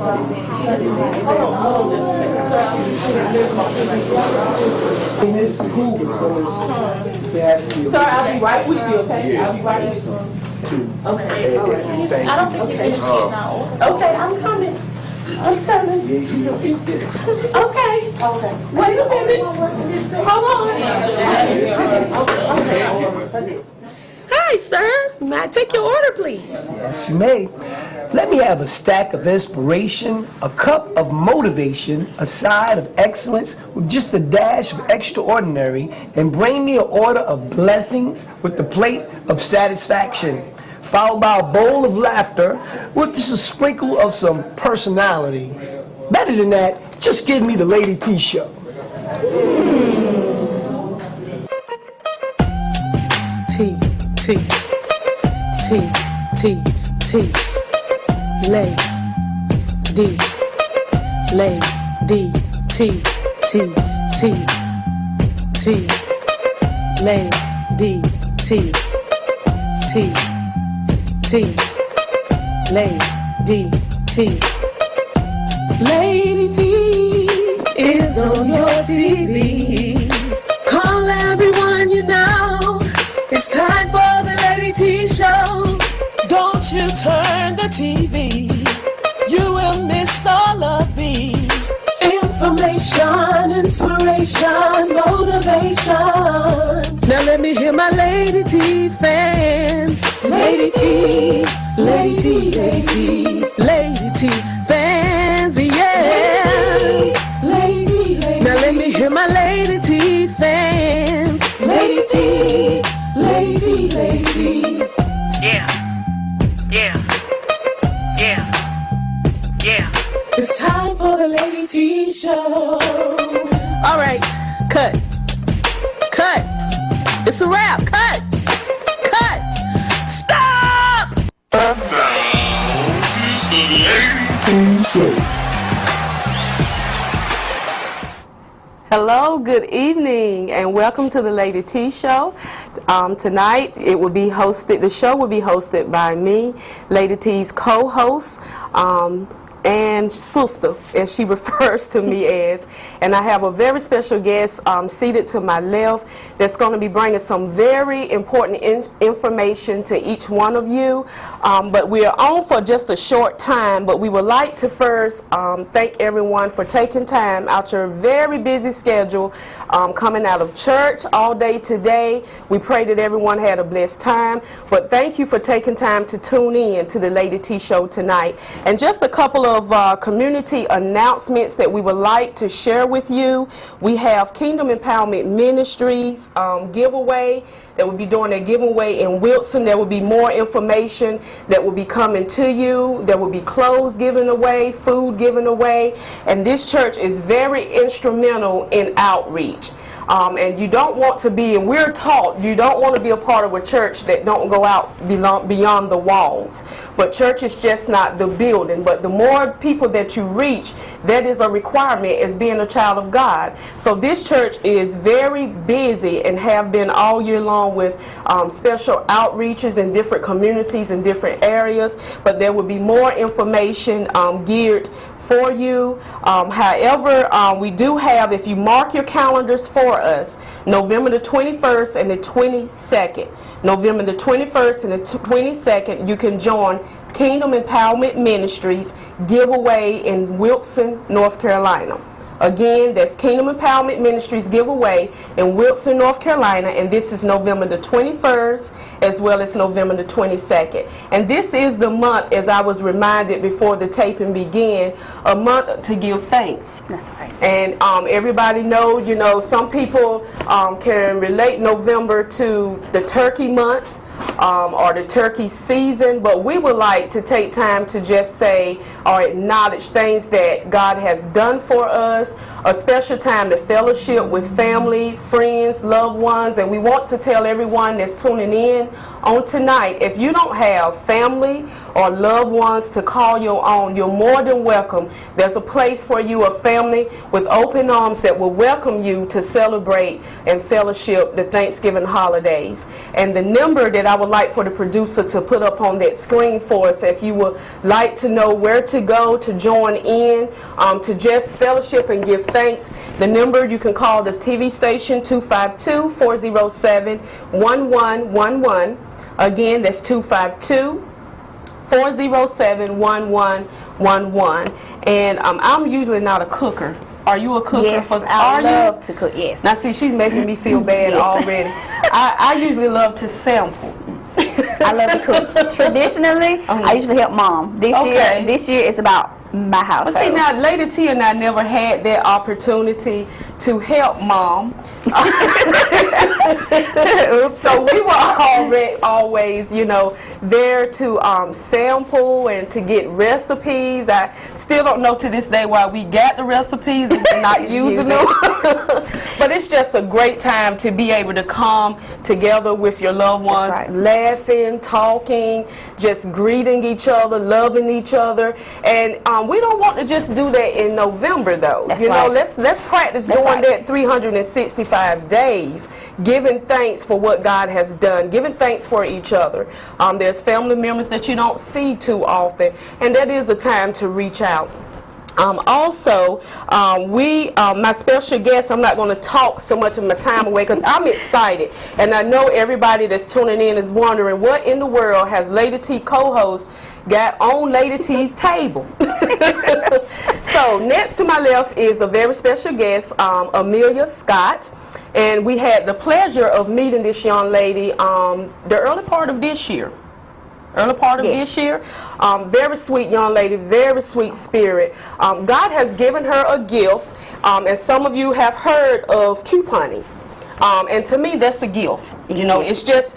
In this school, so it's Sir, I'll be right with you, okay? I'll be right with you. Okay, all right. I don't think you finished it now. Okay, I'm coming. I'm coming. Okay. Wait a minute. Hold on. Hi, sir. May I take your order, please? Yes, you may. Let me have a stack of inspiration, a cup of motivation, a side of excellence with just a dash of extraordinary, and bring me an order of blessings with the plate of satisfaction, followed by a bowl of laughter with just a sprinkle of some personality. Better than that, just give me the Lady T show. T, T, T, T, T. Lay, D, lay, D, T, T, T, T, lay, D, T, T, T, lay, D, T. Lady T is on your TV. Call everyone you know. It's time for the Lady T show. Don't you turn the TV, you will miss all of the information, inspiration, motivation. Now let me hear my Lady T fans. Lady T, Lady T, Lady T, Lady T fans, yeah. Lady T, Lady T. Now let me hear my Lady T fans. Lady T, Lady T, Lady T. Yeah. Yeah, yeah, yeah. It's time for the Lady T show. All right, cut. It's a wrap. Cut. Stop. It's the Lady T show. Hello, good evening, and welcome to the Lady T show. Tonight, the show will be hosted by me, Lady T's co-host, and sister, as she refers to me as. And I have a very special guest seated to my left that's going to be bringing some very important information to each one of you. But we are on for just a short time, but we would like to first thank everyone for taking time out your very busy schedule, coming out of church all day today. We pray that everyone had a blessed time, but thank you for taking time to tune in to the Lady T show tonight. And just a couple of community announcements that we would like to share with you. We have Kingdom Empowerment Ministries giveaway that will be doing a giveaway in Wilson. There will be more information that will be coming to you. There will be clothes given away, food given away, and this church is very instrumental in outreach. And you don't want to be, and we're taught, you don't want to be a part of a church that don't go out beyond the walls. But church is just not the building, but the more people that you reach, that is a requirement as being a child of God. So this church is very busy and have been all year long with special outreaches in different communities in different areas, but there will be more information geared for you. However, we do have, if you mark your calendars for us, November the 21st and the 22nd. November the 21st and the 22nd, you can join Kingdom Empowerment Ministries giveaway in Wilson, North Carolina. Again, that's Kingdom Empowerment Ministries giveaway in Wilson, North Carolina, and this is November the 21st as well as November the 22nd. And this is the month, as I was reminded before the taping began, a month to give thanks. That's right. And everybody know, some people can relate November to the turkey month. Or the turkey season, but we would like to take time to just say or acknowledge things that God has done for us, a special time to fellowship with family, friends, loved ones, and we want to tell everyone that's tuning in on tonight, if you don't have family or loved ones to call your own, you're more than welcome. There's a place for you, a family with open arms that will welcome you to celebrate and fellowship the Thanksgiving holidays. And the number that I would like for the producer to put up on that screen for us, if you would like to know where to go to join in, to just fellowship and give thanks, the number you can call the TV station, 252-407-1111. Again, that's 252-407-1111. And I'm usually not a cooker. Are you a cooker? Yes, I love to cook, yes. Now see, she's making me feel bad already. I usually love to sample. I love to cook. Traditionally, I usually help Mom. This year it's about my household. But see, now Lady T and I never had that opportunity to help Mom. Oops. So we were always, you know, there to sample and to get recipes. I still don't know to this day why we got the recipes and we're not using them. But it's just a great time to be able to come together with your loved ones, laughing, talking, just greeting each other, loving each other. And we don't want to just do that in November, though. That's you know, right. let's practice doing that 365 days, giving thanks for what God has done, giving thanks for each other. There's family members that you don't see too often, and that is a time to reach out. Also, my special guest, I'm not going to talk so much of my time away because I'm excited. And I know everybody that's tuning in is wondering what in the world has Lady T co-host got on Lady T's table. So next to my left is a very special guest, Amelia Scott. And we had the pleasure of meeting this young lady the early part of this year. This year. Very sweet young lady, very sweet spirit. God has given her a gift, and some of you have heard of couponing. And to me, that's a gift. You know, it's just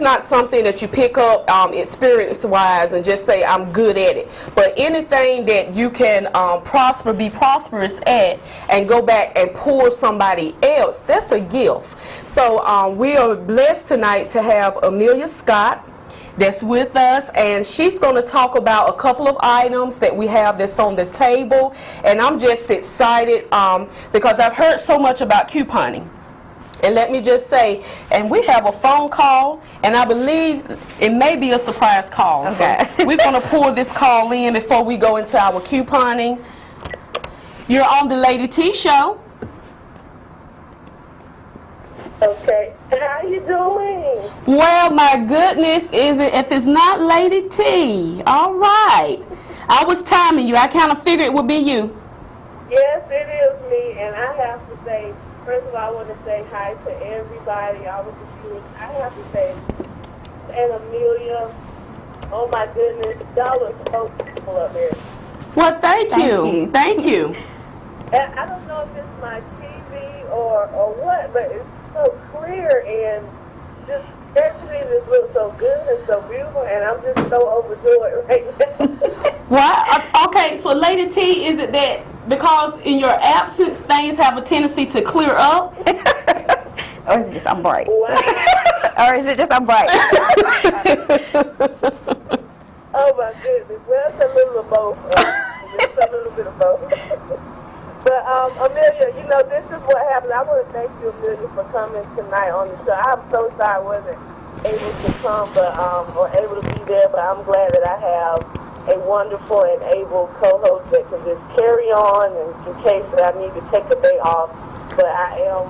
not something that you pick up experience-wise and just say, I'm good at it. But anything that you can be prosperous at and go back and pour somebody else, that's a gift. So we are blessed tonight to have Amelia Scott that's with us, and she's going to talk about a couple of items that we have that's on the table. And I'm just excited because I've heard so much about couponing. And let me just say, and we have a phone call, and I believe it may be a surprise call. Okay. So we're going to pull this call in before we go into our couponing. You're on the Lady T Show. Okay, how you doing? Well, my goodness, if it's not Lady T, all right. I was timing you. I kind of figured it would be you. Yes, it is me, and I have to say, first of all, I want to say hi to everybody. I have to say, and Amelia, oh my goodness, y'all look so beautiful up there. Well, thank you. Thank you. And I don't know if it's my TV or what, but it's so clear and just everything just looks so good and so beautiful, and I'm just so overjoyed right now. What? Okay, so Lady T, is it that because in your absence things have a tendency to clear up? Or is it just I'm bright? Wow. Or is it just I'm bright? Oh my goodness, well, it's a little of both. It's a little bit of both. But Amelia, you know, this is what happened. I want to thank you, Amelia, for coming tonight on the show. I'm so sorry I wasn't able to come, or able to be there, but I'm glad that I have a wonderful and able co-host that can just carry on in case that I need to take a day off. But I am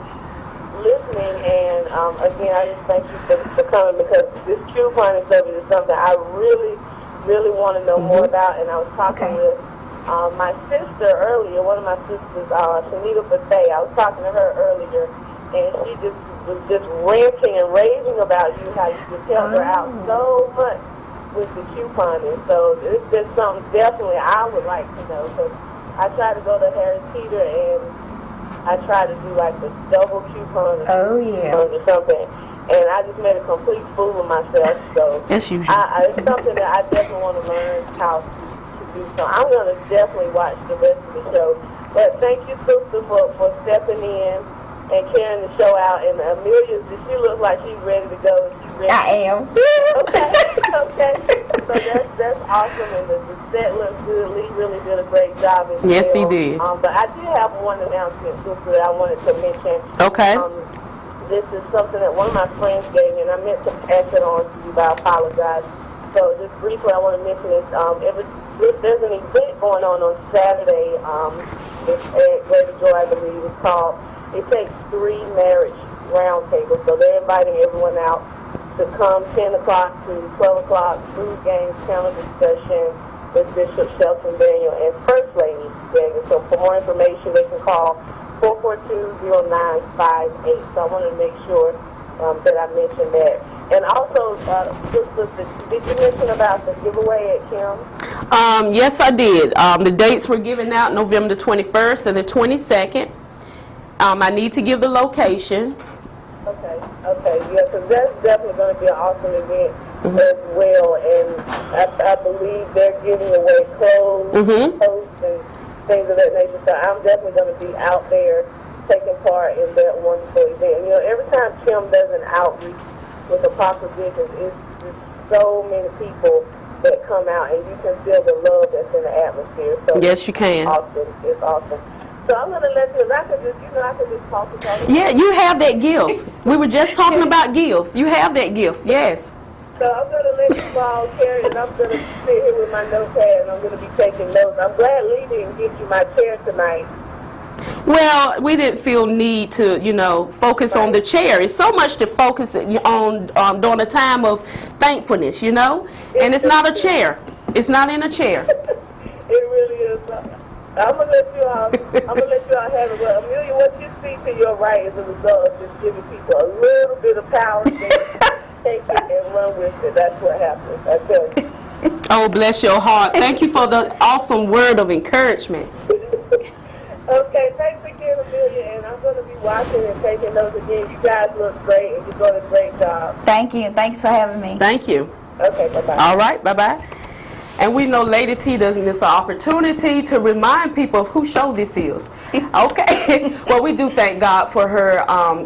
listening, and again, I just thank you for coming, because this couponing subject is something I really, really want to know more about. And I was talking with my sister earlier, one of my sisters, Shanita Fateh. I was talking to her earlier, and she just was just ranting and raving about you, how you just helped her out so much with the couponing. So it's just something definitely I would like to know, because I try to go to Harris Teeter, and I try to do like the double coupon or something, and I just made a complete fool of myself. So That's usual. it's something that I definitely want to learn how to do. So I'm going to definitely watch the rest of the show. But thank you, sister, for stepping in and carrying the show out. And Amelia, she looks like she's ready to go. She's ready? I am. Okay. Okay. So that's awesome, and the set looks good. Lee really did a great job as Yes, he well. did. But I did have one announcement too that I wanted to mention. Okay. This is something that one of my friends gave me, and I meant to pass it on to you, but I apologize. So just briefly, I want to mention this. There's an event going on Saturday. It's at Greater Joy, I believe it's called. It takes 3 marriage roundtables. So they're inviting everyone out to come 10 o'clock to 12 o'clock, food games, panel discussion with Bishop Shelton Daniel and First Lady Daniel. So for more information, they can call 442-0958. So I wanted to make sure that I mentioned that. And also, did you mention about the giveaway at Kim? Yes, I did. The dates were given out November the 21st and the 22nd. I need to give the location. Okay, yeah, because that's definitely going to be an awesome event as well. And I believe they're giving away clothes, posts, and things of that nature. So I'm definitely going to be out there taking part in that wonderful event. You know, every time Kim does an outreach with Apostle Visions, it's so many people that come out, and you can feel the love that's in the atmosphere. So Yes, you can. It's awesome. So I'm going to let you, I could just talk to talk. Yeah, you have that gift. We were just talking about gifts. You have that gift, yes. So I'm going to let you all carry it, and I'm going to sit here with my notepad, and I'm going to be taking notes. I'm glad Lee didn't give you my chair tonight. Well, we didn't feel need to, focus on the chair. It's so much to focus on during a time of thankfulness, And it's not a chair. It's not in a chair. It really is. I'm gonna let you all have it. But Amelia, what you see to your right is a result of just giving people a little bit of power. Take it and run with it. That's what happens. I tell you. Oh, bless your heart. Thank you for the awesome word of encouragement. Okay, thanks again, Amelia, and I'm going to be watching and taking notes again. You guys look great, and you're doing a great job. Thank you. Thanks for having me. Thank you. Okay, bye-bye. All right, bye-bye. And we know Lady T doesn't miss an opportunity to remind people of whose show this is. Okay. Well, we do thank God for her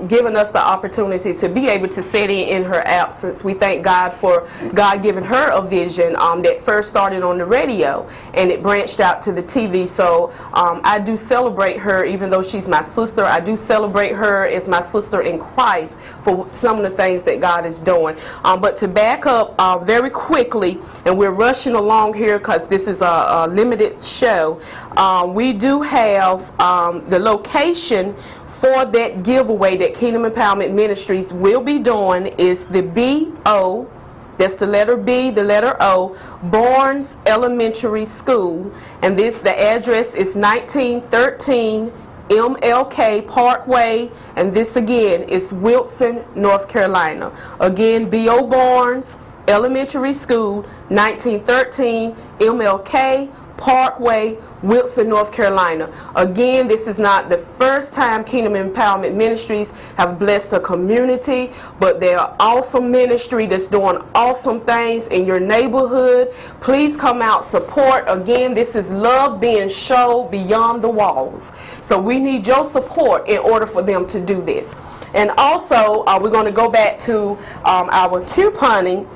giving us the opportunity to be able to sit in her absence. We thank God for God giving her a vision that first started on the radio and it branched out to the TV. So I do celebrate her, even though she's my sister. I do celebrate her as my sister in Christ for some of the things that God is doing. But to back up very quickly, and we're rushing along here because this is a limited show, we do have the location for that giveaway that Kingdom Empowerment Ministries will be doing is the B.O., that's the letter B, the letter O, Barnes Elementary School, and the address is 1913 MLK Parkway, and this again is Wilson, North Carolina. Again, B.O. Barnes Elementary School, 1913 MLK Parkway, Wilson, North Carolina. Again, this is not the first time Kingdom Empowerment Ministries have blessed a community, but they're an awesome ministry that's doing awesome things in your neighborhood. Please come out, support. Again, this is love being shown beyond the walls. So we need your support in order for them to do this. And also, we're going to go back to our couponing.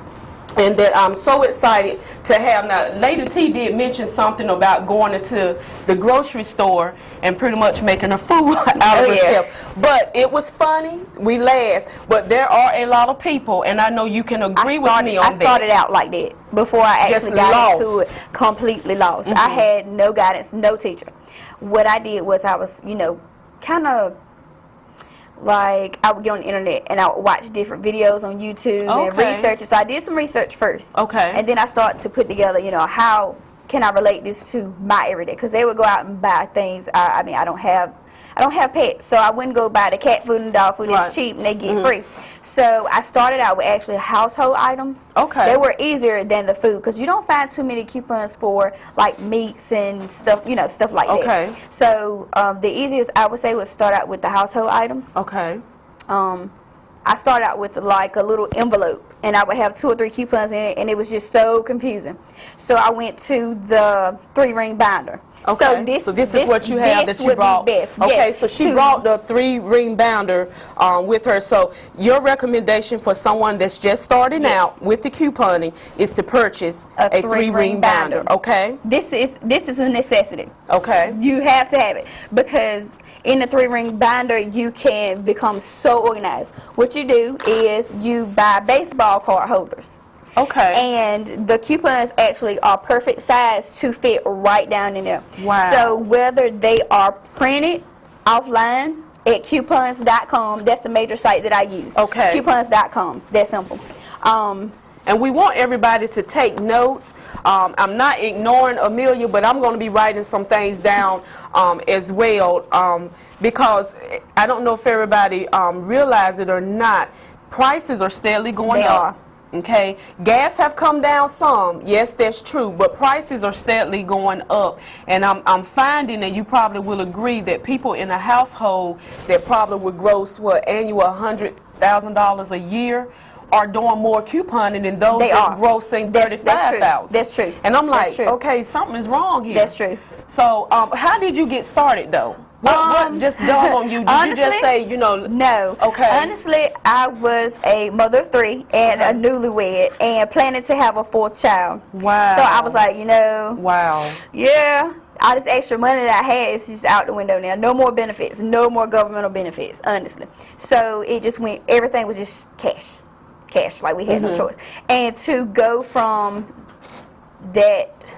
And that I'm so excited to have. Now, Lady T did mention something about going into the grocery store and pretty much making a fool out of herself. But it was funny. We laughed. But there are a lot of people, and I know you can agree with me on that. I started out like that before I actually got into it, completely lost. I had no guidance, no teacher. What I did was I was, kind of like I would get on the internet and I would watch different videos on YouTube and research it. So I did some research first. Okay. And then I started to put together, how can I relate this to my everyday? Because they would go out and buy things. I mean, I don't have pets, so I wouldn't go buy the cat food and dog food. It's cheap and they get free. So I started out with actually household items. Okay. They were easier than the food because you don't find too many coupons for like meats and stuff, stuff like that. Okay. So the easiest I would say would start out with the household items. Okay. I started out with like a little envelope, and I would have 2 or 3 coupons in it, and it was just so confusing. So I went to the 3-ring binder. Okay. So this is what you have that you brought. Best. Okay. Yes. So she brought the 3-ring binder with her. So your recommendation for someone that's just starting out with the couponing is to purchase a 3-ring binder. Okay. This is a necessity. Okay. You have to have it, because in the 3-ring binder, you can become so organized. What you do is you buy baseball card holders. Okay. And the coupons actually are perfect size to fit right down in there. Wow. So whether they are printed offline at coupons.com, that's the major site that I use. Okay. Coupons.com, that's simple. And we want everybody to take notes. I'm not ignoring Amelia, but I'm going to be writing some things down as well, because I don't know if everybody realize it or not. Prices are steadily going They up. are. Okay, gas have come down some. Yes, that's true, but prices are steadily going up, and I'm finding, and you probably will agree, that people in a household that probably would gross annual $100,000 a year are doing more couponing than those that's grossing $35,000. That's true. And I'm like, okay, something is wrong here. That's true. So, how did you get started though? What just dawned on you? Did honestly, you just say, you know? No. Okay. Honestly, I was a mother of 3 and a newlywed, and planning to have a 4th child. Wow. So I was like, Wow. yeah, all this extra money that I had is just out the window now. No more benefits, no more governmental benefits, honestly. So it just went, everything was just cash, like we had no choice. And to go from that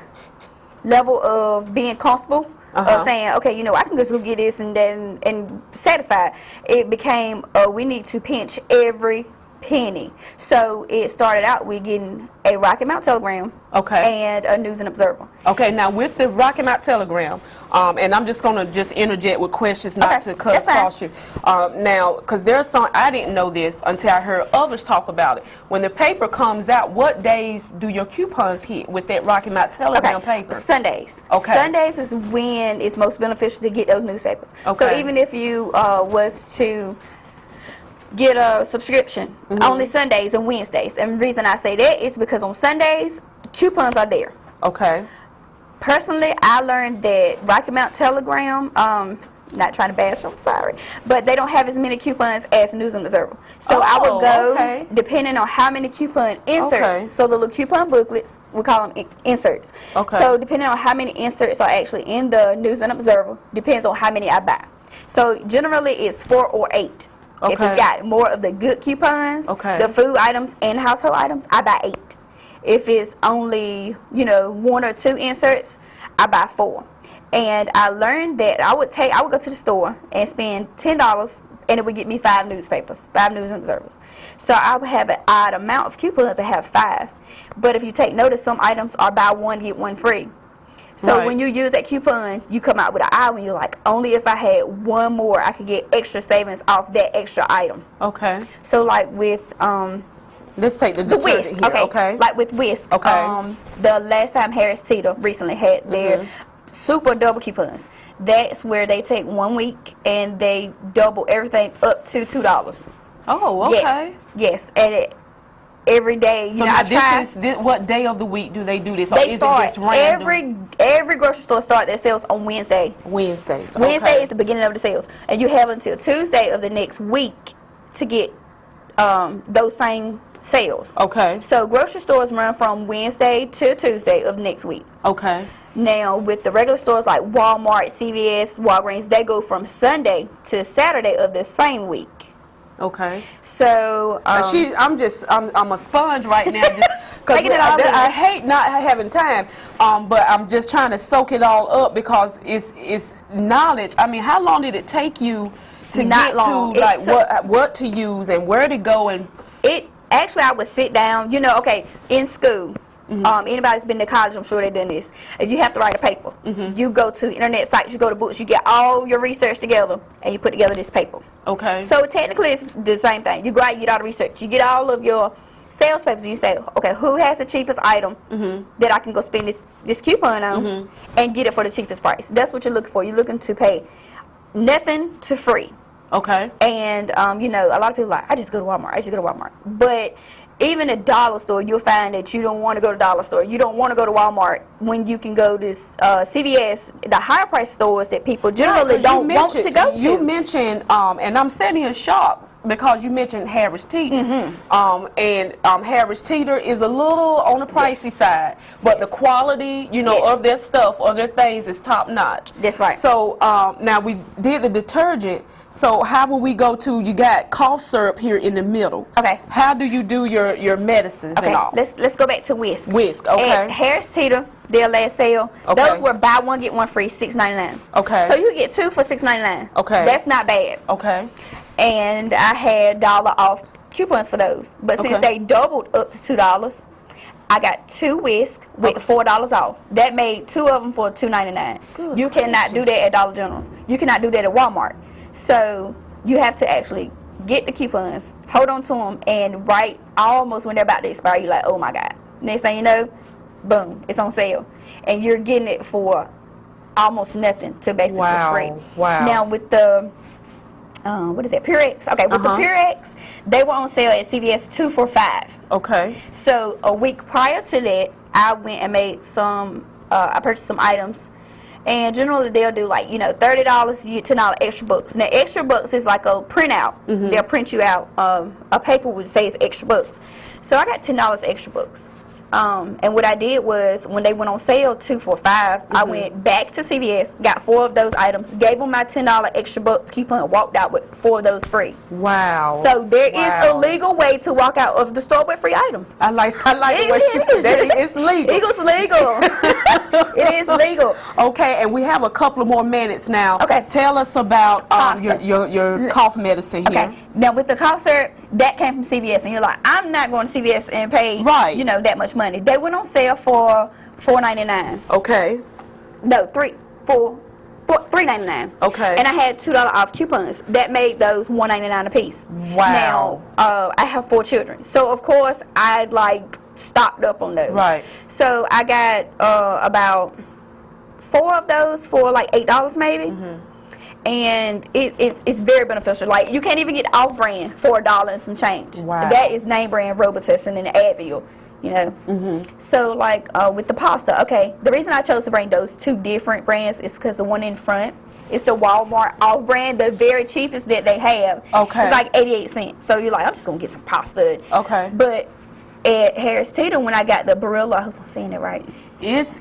level of being comfortable, of saying, okay, I can just go get this and satisfied, it became, we need to pinch every penny. So it started out with getting a Rocky Mount Telegram and a News and Observer. Okay, now with the Rocky Mount Telegram, and I'm just going to interject with questions not to cut across you. Now, because there's some, I didn't know this until I heard others talk about it. When the paper comes out, what days do your coupons hit with that Rocky Mount Telegram paper? Sundays. Okay. Sundays is when it's most beneficial to get those newspapers. So even if you was to get a subscription only Sundays and Wednesdays, and the reason I say that is because on Sundays coupons are there. Okay. Personally, I learned that Rocky Mount Telegram, not trying to bash them, sorry, but they don't have as many coupons as News and Observer. So I would go, depending on how many coupon inserts, so the little coupon booklets, we call them inserts. So depending on how many inserts are actually in the News and Observer, depends on how many I buy. So generally it's 4 or 8. If it's got more of the good coupons, the food items and household items, I buy 8. If it's only, 1 or 2 inserts, I buy 4. And I learned that I would go to the store and spend $10, and it would get me 5 newspapers, 5 News and Observers. So I would have an odd amount of coupons to have 5. But if you take notice, some items are buy 1, get 1 free. So when you use that coupon, you come out with an eye when you're like, only if I had 1 more, I could get extra savings off that extra item. Okay. So like with let's take the Whisk. Here. Okay. Like with Whisk. Okay. The last time Harris Teeter recently had their super double coupons. That's where they take 1 week and they double everything up to $2. Oh, okay. Yes. And every day, so now what day of the week do they do this? They or is start, it just random? Every grocery store starts their sales on Wednesday. Wednesdays. Wednesday is the beginning of the sales, and you have until Tuesday of the next week to get those same sales. Okay. So grocery stores run from Wednesday to Tuesday of next week. Okay. Now with the regular stores like Walmart, CVS, Walgreens, they go from Sunday to Saturday of the same week. Okay. So I'm a sponge right now, just because I hate not having time, but I'm just trying to soak it all up because it's knowledge. I mean, how long did it take you to get to like what to use and where to go? And it actually, I would sit down. In school. Anybody's been to college, I'm sure they've done this. If you have to write a paper, you go to internet sites, you go to books, you get all your research together, and you put together this paper. Okay. So technically, it's the same thing. You go out, you get all the research, you get all of your sales papers, and you say, okay, who has the cheapest item that I can go spend this coupon on and get it for the cheapest price? That's what you're looking for. You're looking to pay nothing to free. Okay. And, you know, a lot of people are like, I just go to Walmart. I just go to Walmart. But even a dollar store, you'll find that you don't want to go to dollar store. You don't want to go to Walmart when you can go to CVS, the higher price stores that people generally don't want to go to. You mentioned, and I'm sitting here shocked because you mentioned Harris Teeter. Harris Teeter is a little on the pricey side, but the quality, you know, of their stuff, of their things is top notch. That's right. So now we did the detergent. So how will we go to? You got cough syrup here in the middle. Okay. How do you do your medicines and all? Let's go back to Whisk. Whisk. Okay. At Harris Teeter, their last sale, Okay. those were buy one get one free, $6.99. Okay. So you get 2 for $6.99. Okay. That's not bad. Okay. And I had $1 off coupons for those. But since they doubled up to $2, I got 2 Whisk with $4 off. That made 2 of them for $2.99. You cannot do that at Dollar General. You cannot do that at Walmart. So you have to actually get the coupons, hold on to them, and right almost when they're about to expire, you're like, oh my God. Next thing you know, boom, it's on sale. And you're getting it for almost nothing to basically free. Wow. Now with the what is that? Purex. Okay, with the Purex, they were on sale at CVS 2 for $5. Okay. So a week prior to that, I went and made some. I purchased some items, and generally they'll do like, you know, $30, you get $10 extra bucks. Now extra bucks is like a printout. They'll print you out a paper would say it's extra bucks. So I got $10 extra bucks. And what I did was, when they went on sale 2 for $5, I went back to CVS, got 4 of those items, gave them my $10 extra bucks coupon, and walked out with 4 of those free. Wow. So there is a legal way to walk out of the store with free items. I like the way she put that. It's legal. It's legal. It is legal. Okay, and we have a couple of more minutes now. Okay. Tell us about Pasta. your cough medicine here. Okay. Now with the cough syrup, that came from CVS, and you're like, I'm not going to CVS and pay, you know, that much money. They went on sale for $4.99. Okay. No, $3.99. Okay. And I had $2 off coupons. That made those $1.99 a piece. Wow. Now, I have 4 children, so of course I like stocked up on those. Right. So I got about 4 of those for like $8 maybe. And it's very beneficial. Like, you can't even get off-brand for $1 and some change. Wow. That is name-brand Robitussin and Advil, you know. So, like, with the pasta, okay, the reason I chose to bring those 2 different brands is because the one in front is the Walmart off-brand, the very cheapest that they have. Okay. It's like 88 cents. So you're like, I'm just going to get some pasta. Okay. But at Harris Teeter, when I got the Barilla, I hope I'm saying it right. It's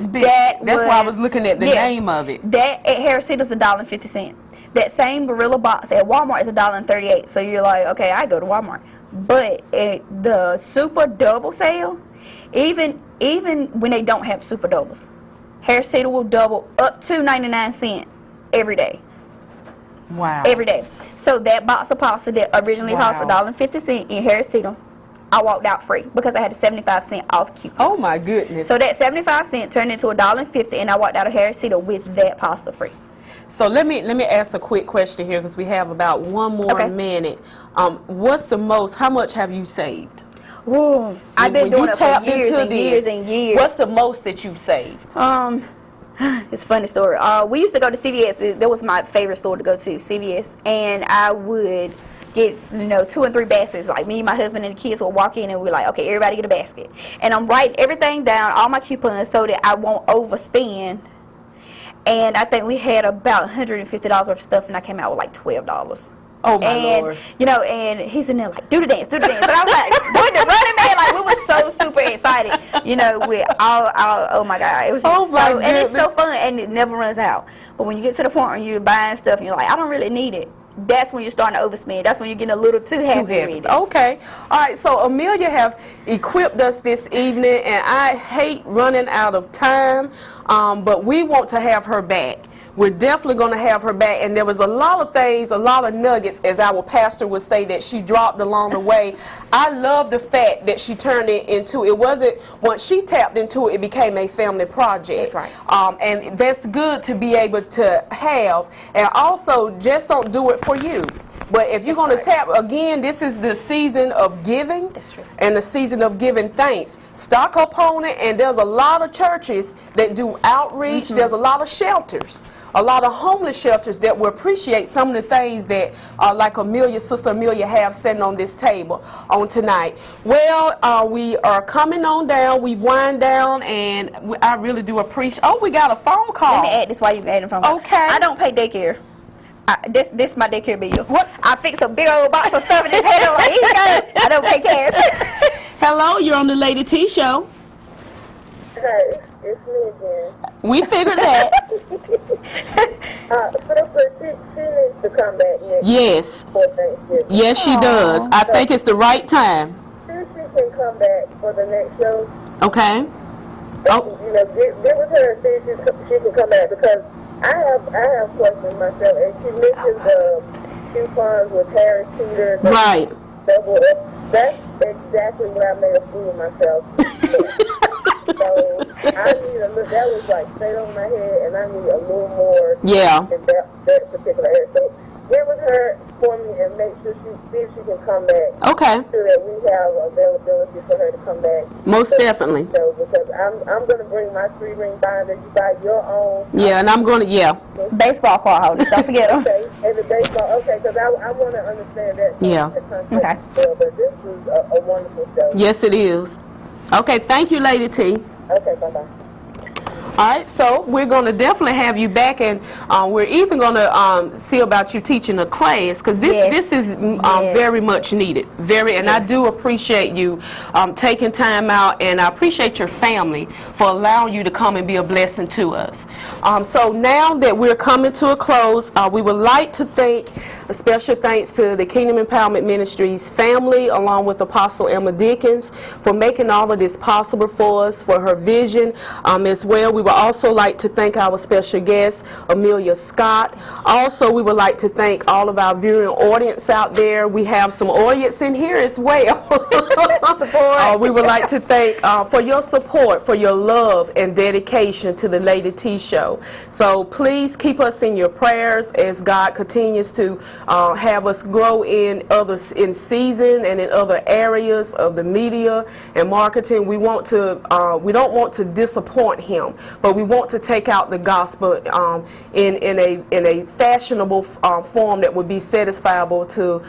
big. That's why I was looking at the name of it. That at Harris Teeter is $1.50. That same Barilla box at Walmart is $1.38. So you're like, okay, I go to Walmart. But at the super double sale, even when they don't have super doubles, Harris Teeter will double up to 99 cents every day. Wow. Every day. So that box of pasta that originally cost $1.50 in Harris Teeter, I walked out free because I had a 75-cent off coupon. Oh my goodness. So that 75 cents turned into $1.50, and I walked out of Harris Teeter with that pasta free. So let me ask a quick question here, because we have about 1 more minute. What's the most? How much have you saved? Whoa, I've been doing it for years and years and years. What's the most that you've saved? It's a funny story. We used to go to CVS. That was my favorite store to go to, CVS, and I would get, you know, 2 and 3 baskets. Like, me, my husband, and the kids would walk in, and we're like, okay, everybody get a basket. And I'm writing everything down, all my coupons, so that I won't overspend. And I think we had about $150 worth of stuff, and I came out with like $12. Oh my Lord. You know, and he's in there like, do the dance. And I was like, doing the running man, like, we were so super excited, you know, with all oh my God. It was and it's so fun, and it never runs out. But when you get to the point where you're buying stuff and you're like, I don't really need it, that's when you're starting to overspend. That's when you're getting a little too happy with it. Okay. All right. So Amelia have equipped us this evening, and I hate running out of time, but we want to have her back. We're definitely going to have her back, and there was a lot of things, a lot of nuggets, as our pastor would say, that she dropped along the way. I love the fact that she turned it into, it wasn't, once she tapped into it, it became a family project. That's right. And that's good to be able to have. And also, just don't do it for you. But if you're going to tap, again, this is the season of giving. That's true. And the season of giving thanks. Stock on it, and there's a lot of churches that do outreach. There's a lot of shelters, a lot of homeless shelters that will appreciate some of the things that, like Sister Amelia, have sitting on this table on tonight. Well, we are coming on down. We've wind down, and I really do appreciate. Oh, we got a phone call. Let me add this while you're adding from. Okay. I don't pay daycare. This my daycare bill. What? I fix a big old box of stuff in his head. Like, I don't pay cash. Hello, you're on the Lady T Show. Hey, it's me again. We figured that. She needs to come back next Yes. for Thanksgiving. Yes, she does. I think it's the right time. See if she can come back for the next show. Okay. Oh. You know, get with her and see if she can come back, because I have questions myself, and she mentioned the coupons with Harris Teeter. Right. Double F. That's exactly what I made a fool of myself. So I need a little, that was like straight over my head, and I need a little more Yeah. in that particular area. So get with her for me and make sure see if she can come back. Okay. So that we have availability for her to come back. Most definitely. So because I'm going to bring my 3-ring binder. You buy your own. Yeah, and I'm going to, yeah. Baseball card holders. Don't forget them. Okay, and the baseball. Okay, because I want to understand that. Yeah. Okay. But this was a wonderful show. Yes, it is. Okay, thank you, Lady T. Okay, bye-bye. All right, so we're going to definitely have you back, and we're even going to see about you teaching a class, because this is very much needed. And I do appreciate you taking time out, and I appreciate your family for allowing you to come and be a blessing to us. So now that we're coming to a close, we would like to thank a special thanks to the Kingdom Empowerment Ministries family, along with Apostle Emma Dickens, for making all of this possible for us, for her vision as well. We would also like to thank our special guest, Amelia Scott. Also, we would like to thank all of our viewing audience out there. We have some audience in here as well. We would like to thank for your support, for your love and dedication to the Lady T Show. So please keep us in your prayers as God continues to have us grow in season and in other areas of the media and marketing. We don't want to disappoint Him, but we want to take out the gospel in a fashionable form that would be satisfiable to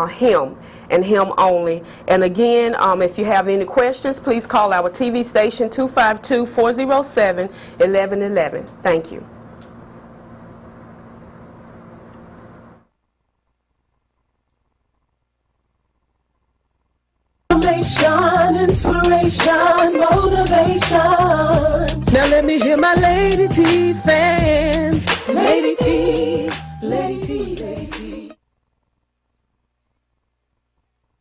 Him and Him only. And again, if you have any questions, please call our TV station 252-407-1111. Thank you. Inspiration, motivation. Now let me hear my Lady T fans.